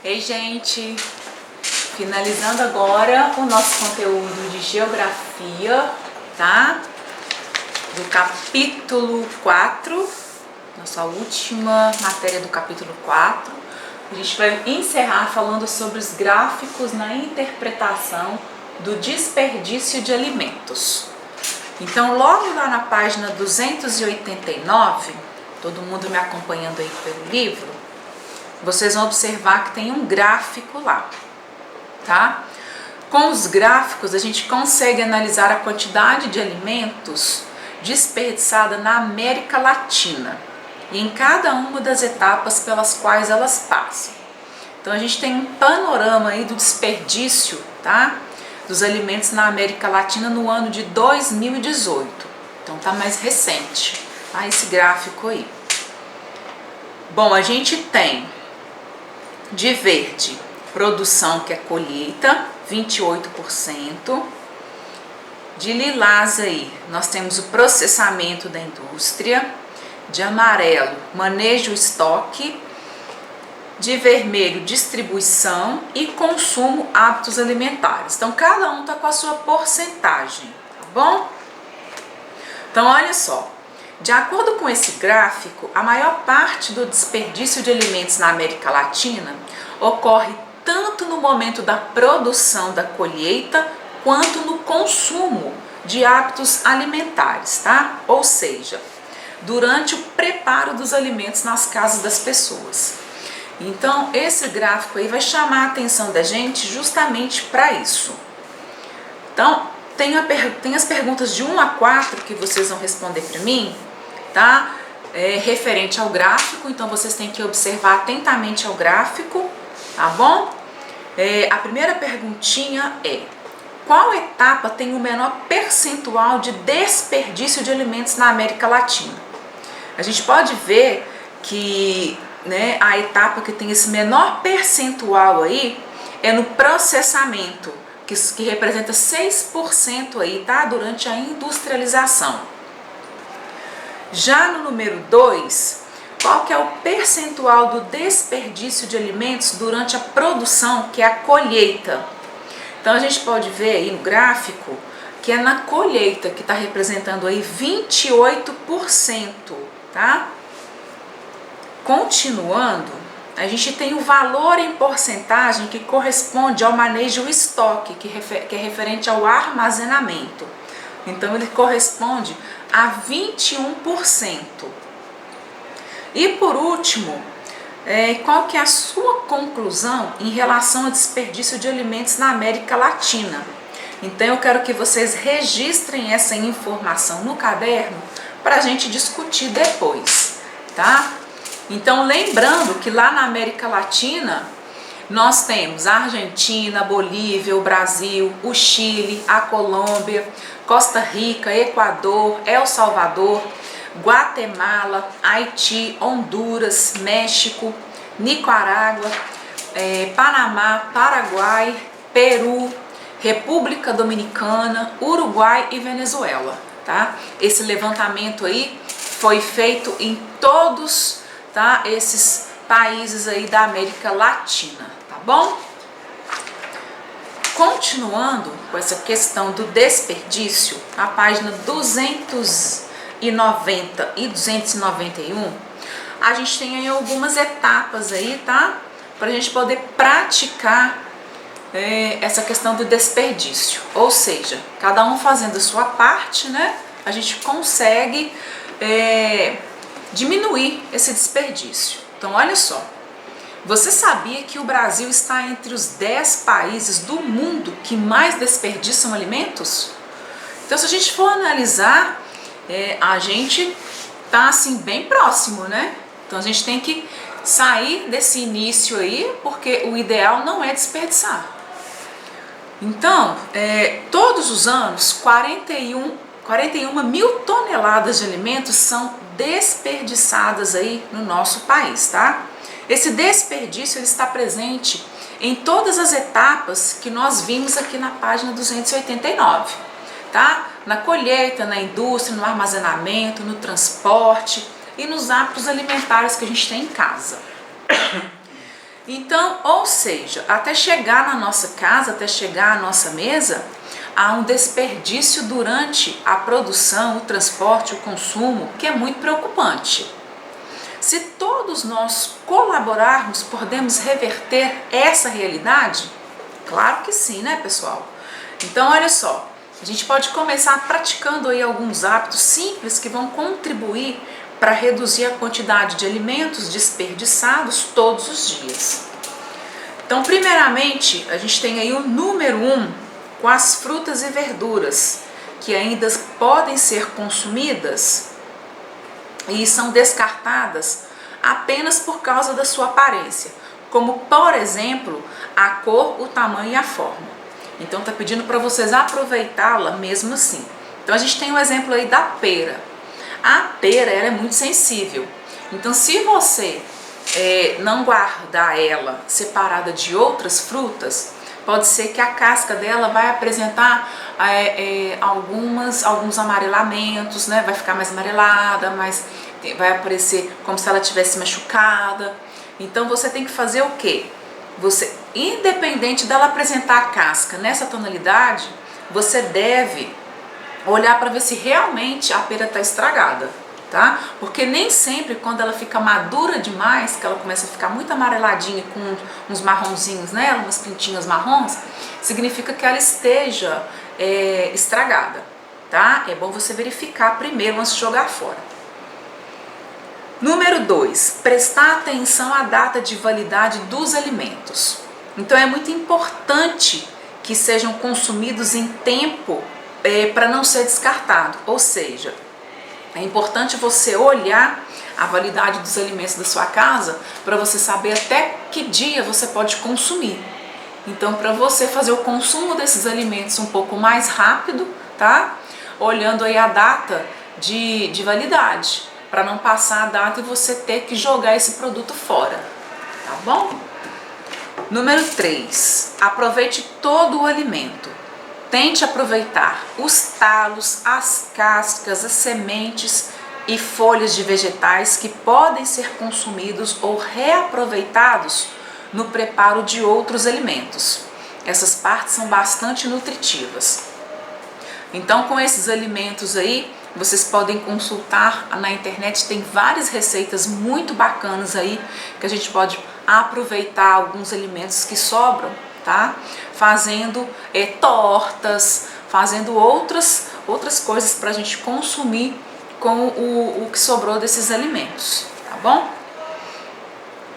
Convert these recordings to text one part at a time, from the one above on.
Ei, gente! Finalizando agora o nosso conteúdo de geografia, tá? Do capítulo 4, nossa última matéria do capítulo 4. A gente vai encerrar falando sobre os gráficos na interpretação do desperdício de alimentos. Então, logo lá na página 289, todo mundo me acompanhando aí pelo livro, vocês vão observar que tem um gráfico lá, tá? Com os gráficos a gente consegue analisar a quantidade de alimentos desperdiçada na América Latina e em cada uma das etapas pelas quais elas passam. Então a gente tem um panorama aí do desperdício, tá? Dos alimentos na América Latina no ano de 2018. Então tá mais recente, tá? Esse gráfico aí. Bom, a gente tem de verde, produção, que é colheita, 28%. De lilás aí, nós temos o processamento da indústria. De amarelo, manejo estoque. De vermelho, distribuição. E consumo, hábitos alimentares. Então, cada um está com a sua porcentagem, tá bom? Então, olha só. De acordo com esse gráfico, a maior parte do desperdício de alimentos na América Latina ocorre tanto no momento da produção da colheita quanto no consumo de hábitos alimentares, tá? Ou seja, durante o preparo dos alimentos nas casas das pessoas. Então, esse gráfico aí vai chamar a atenção da gente justamente para isso. Então, tem as perguntas de 1 a 4 que vocês vão responder para mim, tá? Referente ao gráfico, então vocês têm que observar atentamente ao gráfico, tá bom? A primeira perguntinha é: qual etapa tem o menor percentual de desperdício de alimentos na América Latina? A gente pode ver que, né, a etapa que tem esse menor percentual aí é no processamento, que representa 6% aí, tá? Durante a industrialização. Já no número 2, qual que é o percentual do desperdício de alimentos durante a produção, que é a colheita? Então a gente pode ver aí no gráfico que é na colheita que está representando aí 28%, tá? Continuando, a gente tem o valor em porcentagem que corresponde ao manejo estoque, que é referente ao armazenamento. Então ele corresponde a 21%. E por último, qual que é a sua conclusão em relação ao desperdício de alimentos na América Latina? Então eu quero que vocês registrem essa informação no caderno para a gente discutir depois, tá? Então, lembrando que lá na América Latina nós temos a Argentina, a Bolívia, o Brasil, o Chile, a Colômbia, Costa Rica, Equador, El Salvador, Guatemala, Haiti, Honduras, México, Nicarágua, Panamá, Paraguai, Peru, República Dominicana, Uruguai e Venezuela, tá? Esse levantamento aí foi feito em todos, tá, esses países aí da América Latina, tá bom? Continuando com essa questão do desperdício, na página 290 e 291, a gente tem aí algumas etapas aí, tá? Pra gente poder praticar essa questão do desperdício. Ou seja, cada um fazendo a sua parte, né? A gente consegue diminuir esse desperdício. Então, olha só. Você sabia que o Brasil está entre os 10 países do mundo que mais desperdiçam alimentos? Então, se a gente for analisar, a gente tá assim bem próximo, né? Então, a gente tem que sair desse início aí, porque o ideal não é desperdiçar. Então, todos os anos, 41 mil toneladas de alimentos são desperdiçadas aí no nosso país, tá? Esse desperdício ele está presente em todas as etapas que nós vimos aqui na página 289, tá? Na colheita, na indústria, no armazenamento, no transporte e nos hábitos alimentares que a gente tem em casa. Então, ou seja, até chegar na nossa casa, até chegar à nossa mesa, há um desperdício durante a produção, o transporte, o consumo, que é muito preocupante. Se todos nós colaborarmos, podemos reverter essa realidade? Claro que sim, né, pessoal? Então, olha só, a gente pode começar praticando aí alguns hábitos simples que vão contribuir para reduzir a quantidade de alimentos desperdiçados todos os dias. Então, primeiramente, a gente tem aí o número 1, com as frutas e verduras, que ainda podem ser consumidas e são descartadas apenas por causa da sua aparência, como, por exemplo, a cor, o tamanho e a forma. Então, está pedindo para vocês aproveitá-la mesmo assim. Então, a gente tem um exemplo aí da pera. A pera, ela é muito sensível. Então, se você não guardar ela separada de outras frutas, pode ser que a casca dela vai apresentar alguns amarelamentos, né? Vai ficar mais amarelada, vai aparecer como se ela tivesse machucada. Então você tem que fazer o quê? Você, independente dela apresentar a casca nessa tonalidade, você deve olhar para ver se realmente a pera está estragada, tá? Porque nem sempre quando ela fica madura demais, que ela começa a ficar muito amareladinha com uns marronzinhos nela, umas pintinhas marrons, significa que ela esteja estragada, tá? É bom você verificar primeiro antes de jogar fora. Número 2, prestar atenção à data de validade dos alimentos. Então é muito importante que sejam consumidos em tempo para não ser descartado, ou seja, é importante você olhar a validade dos alimentos da sua casa para você saber até que dia você pode consumir. Então, para você fazer o consumo desses alimentos um pouco mais rápido, tá? Olhando aí a data de validade, para não passar a data e você ter que jogar esse produto fora, tá bom? Número 3, aproveite todo o alimento. Tente aproveitar os talos, as cascas, as sementes e folhas de vegetais que podem ser consumidos ou reaproveitados no preparo de outros alimentos. Essas partes são bastante nutritivas. Então, com esses alimentos aí, vocês podem consultar na internet, tem várias receitas muito bacanas aí que a gente pode aproveitar alguns alimentos que sobram, tá? Fazendo tortas, fazendo outras coisas para a gente consumir com o que sobrou desses alimentos, tá bom?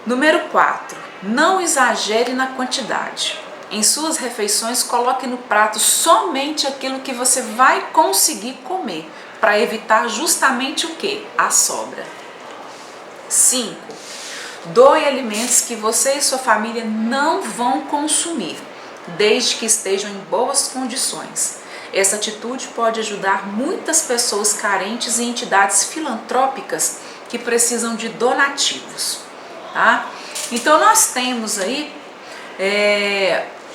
Número 4, não exagere na quantidade. Em suas refeições, coloque no prato somente aquilo que você vai conseguir comer, para evitar justamente o que? A sobra. 5, doe alimentos que você e sua família não vão consumir, desde que estejam em boas condições. Essa atitude pode ajudar muitas pessoas carentes e entidades filantrópicas que precisam de donativos, tá? Então nós temos aí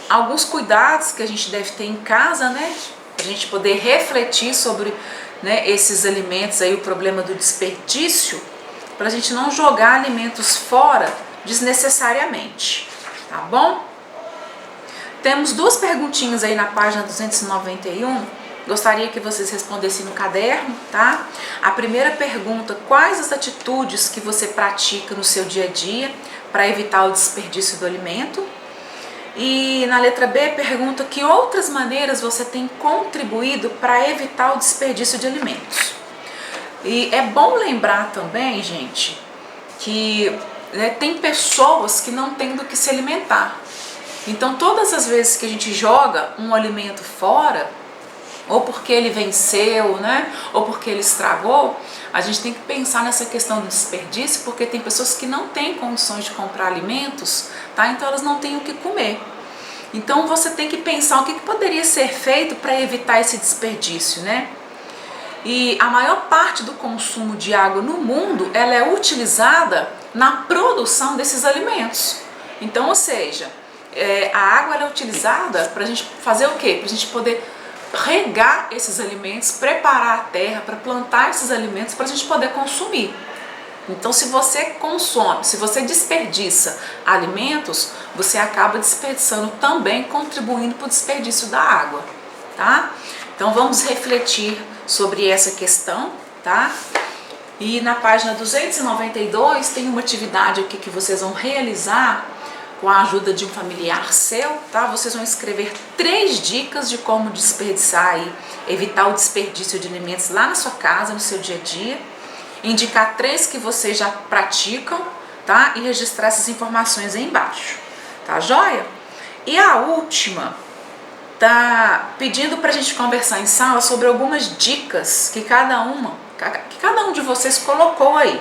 alguns cuidados que a gente deve ter em casa, né? Para a gente poder refletir sobre, né, esses alimentos aí, o problema do desperdício, para a gente não jogar alimentos fora desnecessariamente, tá bom? Temos duas perguntinhas aí na página 291, gostaria que vocês respondessem no caderno, tá? A primeira pergunta, quais as atitudes que você pratica no seu dia a dia para evitar o desperdício do alimento? E na letra B, pergunta que outras maneiras você tem contribuído para evitar o desperdício de alimentos. E é bom lembrar também, gente, que tem pessoas que não têm do que se alimentar. Então, todas as vezes que a gente joga um alimento fora, ou porque ele venceu, né, ou porque ele estragou, a gente tem que pensar nessa questão do desperdício, porque tem pessoas que não têm condições de comprar alimentos, tá? Então elas não têm o que comer. Então você tem que pensar o que poderia ser feito para evitar esse desperdício, né? E a maior parte do consumo de água no mundo, ela é utilizada na produção desses alimentos. Então, ou seja, a água ela é utilizada para a gente fazer o quê? Para a gente poder regar esses alimentos, preparar a terra para plantar esses alimentos para a gente poder consumir. Então, se você consome, se você desperdiça alimentos, você acaba desperdiçando também, contribuindo para o desperdício da água, tá? Então, vamos refletir sobre essa questão, tá? E na página 292 tem uma atividade aqui que vocês vão realizar com a ajuda de um familiar seu, tá? Vocês vão escrever 3 dicas de como desperdiçar e evitar o desperdício de alimentos lá na sua casa, no seu dia a dia. Indicar 3 que vocês já praticam, tá? E registrar essas informações aí embaixo, tá joia? E a última, tá pedindo pra gente conversar em sala sobre algumas dicas que cada um de vocês colocou aí.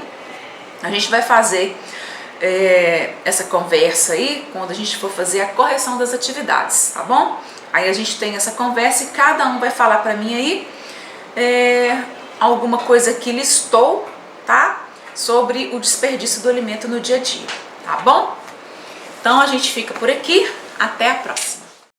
A gente vai fazer essa conversa aí quando a gente for fazer a correção das atividades, tá bom? Aí a gente tem essa conversa e cada um vai falar pra mim aí alguma coisa que listou, tá? Sobre o desperdício do alimento no dia a dia, tá bom? Então a gente fica por aqui, até a próxima.